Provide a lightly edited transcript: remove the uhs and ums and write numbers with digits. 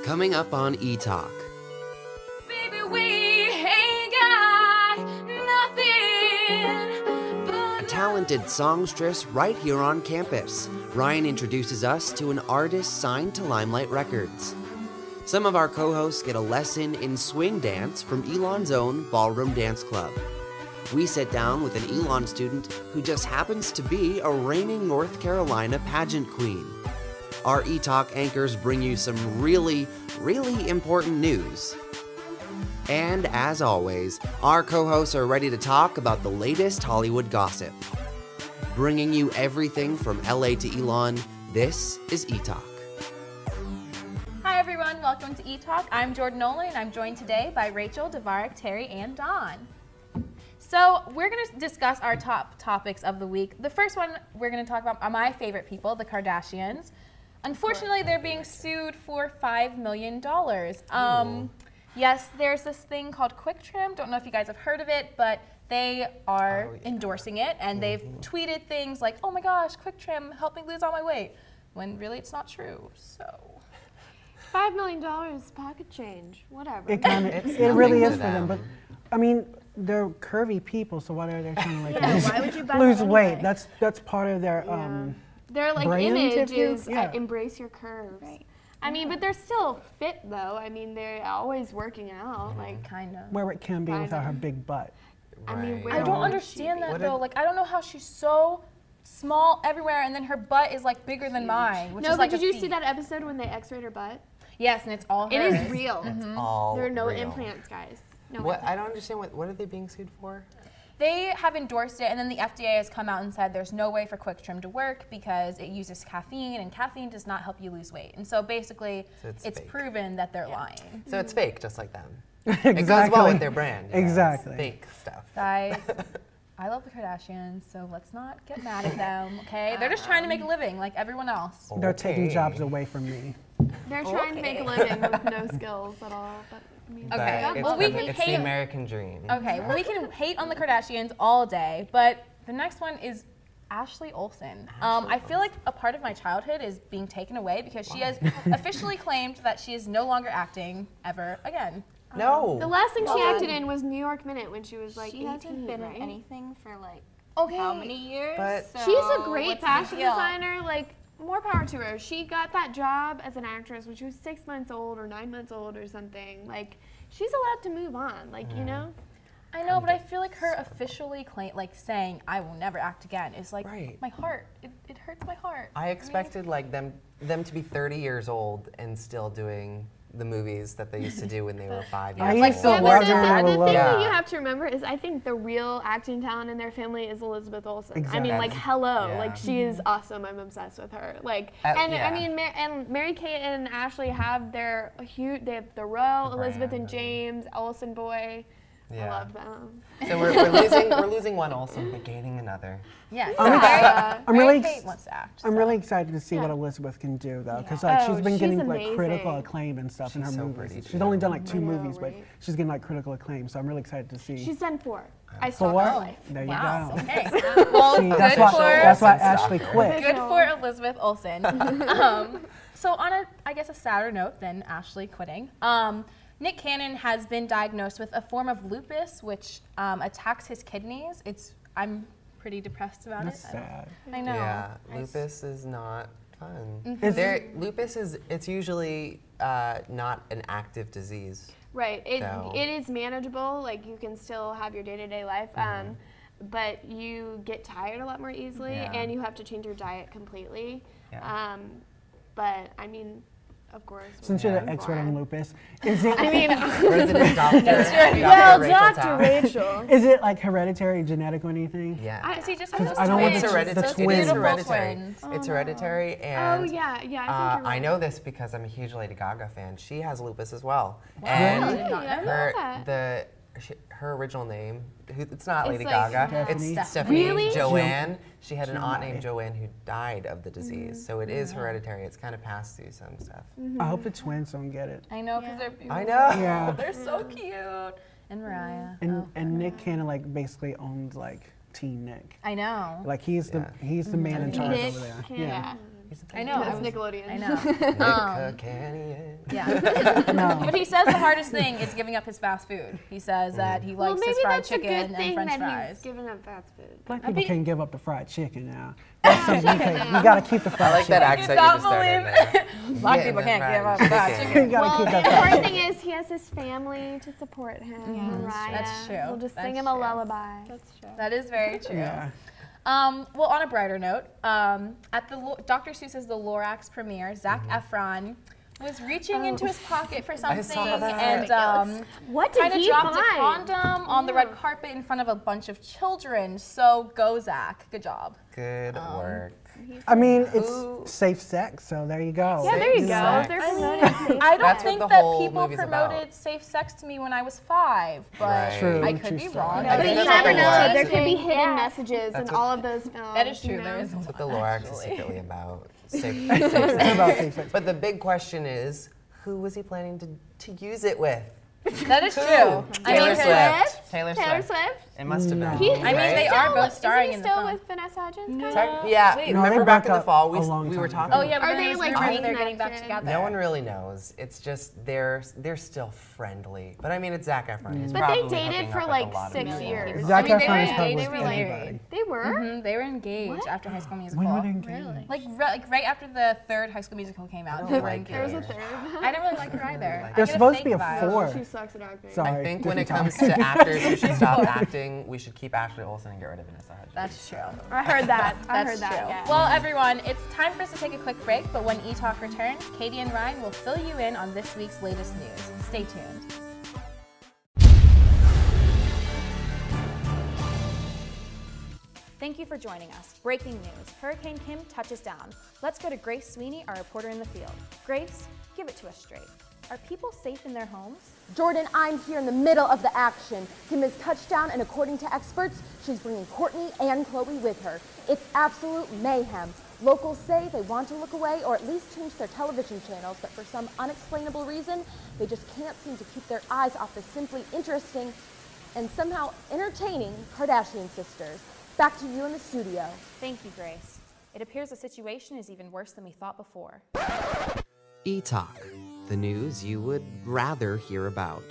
Coming up on ETalk. Baby, we ain't got nothing but A talented songstress right here on campus. Ryan introduces us to an artist signed to Limelight Records. Some of our co-hosts get a lesson in swing dance from Elon's own Ballroom Dance Club. We sit down with an Elon student who just happens to be a reigning North Carolina pageant queen. Our ETalk anchors bring you some really important news. And as always, our co-hosts are ready to talk about the latest Hollywood gossip. Bringing you everything from LA to Elon, this is ETalk. Hi everyone, welcome to ETalk. I'm Jordan Nolan and I'm joined today by Rachel, Devarik, Terry, and Dawn. So we're going to discuss our top topics of the week. The first one we're going to talk about are my favorite people, the Kardashians. Unfortunately, they're being sued for $5 million. Yes, there's this thing called Quick Trim. Don't know if you guys have heard of it, but they are endorsing it, and they've tweeted things like, "Oh my gosh, Quick Trim, help me lose all my weight," when really it's not true. So, $5 million pocket change, whatever. It really is for them, but I mean, they're curvy people, so why are they trying to why would you buy lose that weight? anyway? That's part of their Their like brand, image if you- is yeah. embrace your curves. Right. I mean, but they're still fit though. I mean, they're always working out. Like kind of. where it can be without her big butt. I mean, where I don't would understand she be? that though. Like, I don't know how she's so small everywhere, and then her butt is like bigger than mine. Which No, is but like did a you feat. see that episode when they X-rayed her butt? Yes, and it's all It hers. is real. All There are no real. implants, guys. No. What I don't understand. What are they being sued for? They have endorsed it, and then the FDA has come out and said there's no way for Quick Trim to work because it uses caffeine, and caffeine does not help you lose weight. And so basically, So it's it's fake. proven that they're lying. So it's fake, just like them. Exactly. It goes well with their brand. you know, it's Exactly. fake stuff. Guys, I love the Kardashians, so let's not get mad at them, okay? They're just trying to make a living like everyone else. They're taking Okay. jobs away from me. They're trying to make a living with no skills at all. But I mean, But Okay, it's, well, we the- can it's the hate- American dream. Okay, well, we can hate on the Kardashians all day, but the next one is Ashley Olsen. I feel like a part of my childhood is being taken away because she has officially claimed that she is no longer acting ever again. No. the last thing she acted in was New York Minute when she was like She 18, hasn't been right? in anything for like Okay. how many years? But- so She's a great what's the fashion big deal? designer. Like, more power to her. She got that job as an actress when she was 6 months old or 9 months old or something. Like, she's allowed to move on. Like, you know. I know, but I feel like her officially saying I will never act again is like Right. my heart. It hurts my heart. I expected like them to be 30 years old and still doing the movies that they used to do when they were 5 I years used old. to Yeah, love but her when I the was thing little. that you Yeah. have to remember is I think the real acting talent in their family is Elizabeth Olsen. I Exactly. mean, like, hello. Yeah. Like, she is awesome. I'm obsessed with her. Like, Yeah. I mean, and Mary-Kate and Ashley have their huge, they have Thoreau, Elizabeth and Brand. James, Olsen boy. I Yeah. love them. So we're losing one Olsen, but gaining another. Yeah. I'm really Kate wants to act. I'm so. really excited to see what Elizabeth can do though, because like Oh, she's been she's getting like amazing. critical acclaim and stuff in her She's so movies. pretty, She's too. only done like 2 I know, movies, but right? she's getting like critical acclaim. So I'm really excited to see. She's done 4. I saw Four? her life. There you Wow. go. Okay. Well, See, good that's why for Ashley quit. good for Elizabeth Olsen. So on a sadder note than Ashley quitting, Nick Cannon has been diagnosed with a form of lupus, which attacks his kidneys. I'm pretty depressed about That's it. sad. I know. Yeah, lupus is not fun. Mm-hmm. Lupus it's usually not an active disease. Right. So- It is manageable. Like, you can still have your day-to-day life. But you get tired a lot more easily, Yeah. and you have to change your diet completely. Yeah. But I mean, of course. Since you're the expert on lupus, is it I mean, Resident doctor. well, Rachel Dr. Taft. Rachel. is it like hereditary, genetic, or anything? Yeah. Because he just has those I don't want twins. the It's twins. hereditary. It is Beautiful hereditary. twins. It's hereditary, and Oh yeah, yeah. I think you're I right. know this because I'm a huge Lady Gaga fan. She has lupus as well, Really? and I didn't know that. her original name, it's not It's Lady like- Gaga, Stephanie. it's Stephanie Really? Joanne. She had an aunt Joanne. named Joanne who died of the disease, so it is hereditary. It's kind of passed through some stuff. I hope the twins don't get it. I know, because they're beautiful. I know. Yeah. They're so cute. And Mariah. And Nick Cannon like basically owns like Teen Nick. I know. Like he's the man in charge over there. Yeah. I know. That's Nickelodeon. I know. Canyon. No. But he says the hardest thing is giving up his fast food. He says that he Well, likes maybe his fried that's a chicken good and thing French that fries. he's giving up fast food. Black people can't give up the fried chicken now. That's something you gotta keep the fried I like chicken. that accent you just started there. Black people can't give up fried chicken. You gotta Well, keep the that fried important chicken. thing is he has his family to support him. Mariah. That's true. We'll just That's sing him true. a lullaby. That's true. That is very true. Yeah. Well, on a brighter note, at the Dr. Seuss's The Lorax premiere, Zac Efron was reaching into his pocket for something saw that. and What did kind of he dropped a find? condom on the red carpet in front of a bunch of children. So go, Zac. Good job. Good work. I mean, it's safe sex, so there you go. Yeah, there you go. Sex. They're promoting safe I don't That's what think the that whole people movie's promoted about. safe sex to me when I was 5, but Right. True, I true could be story. wrong. I But think you that's never what the know. Lorax There could be is. hidden messages That's in what- all of those films. That is true. you There know? is That's what the Lorax is secretly about. Safe It's sex. about safe sex. But the big question is, who was he planning to use it with? That is true. Taylor Swift. Taylor Taylor Swift. Swift? It must have been. No. I mean, they are both starring in Is the he still film. with Vanessa Hudgens? No. Yeah, Wait. No, remember they back broke in the up fall, a long we time were ago. talking. Oh yeah, but Are then they, it was like, rumored they're getting back reconnected? together. No one really knows. It's just they're still friendly. But I mean, it's Zac Efron. He's But probably they dated hooking for up with like a lot of 6 people. years. Zac I mean, they Efron were is engaged, with they were like- everybody. They were? Mhm, they were engaged after High School Musical. When were they engaged? Like right after the 3rd High School Musical came out, they don't were like There was a engaged. third. I didn't really like her either. I There's get supposed to be fake a vibe. 4. She sucks at acting. Sorry. I think when it different comes topic. to actors who should stop acting, we should keep Ashley Olsen and get rid of Vanessa Hudgens. That's true. I heard that. I That's heard that. true. Yeah. Well, everyone, it's time for us to take a quick break, but when ETalk returns, Katie and Ryan will fill you in on this week's latest news. Stay tuned. Thank you for joining us. Breaking news. Hurricane Kim touches down. Let's go to Grace Sweeney, our reporter in the field. Grace, give it to us straight. Are people safe in their homes? Jordan, I'm here in the middle of the action. Kim has touched down, and according to experts, she's bringing Courtney and Chloe with her. It's absolute mayhem. Locals say they want to look away or at least change their television channels, but for some unexplainable reason, they just can't seem to keep their eyes off the simply interesting and somehow entertaining Kardashian sisters. Back to you in the studio. Thank you, Grace. It appears the situation is even worse than we thought before. ETalk, the news you would rather hear about.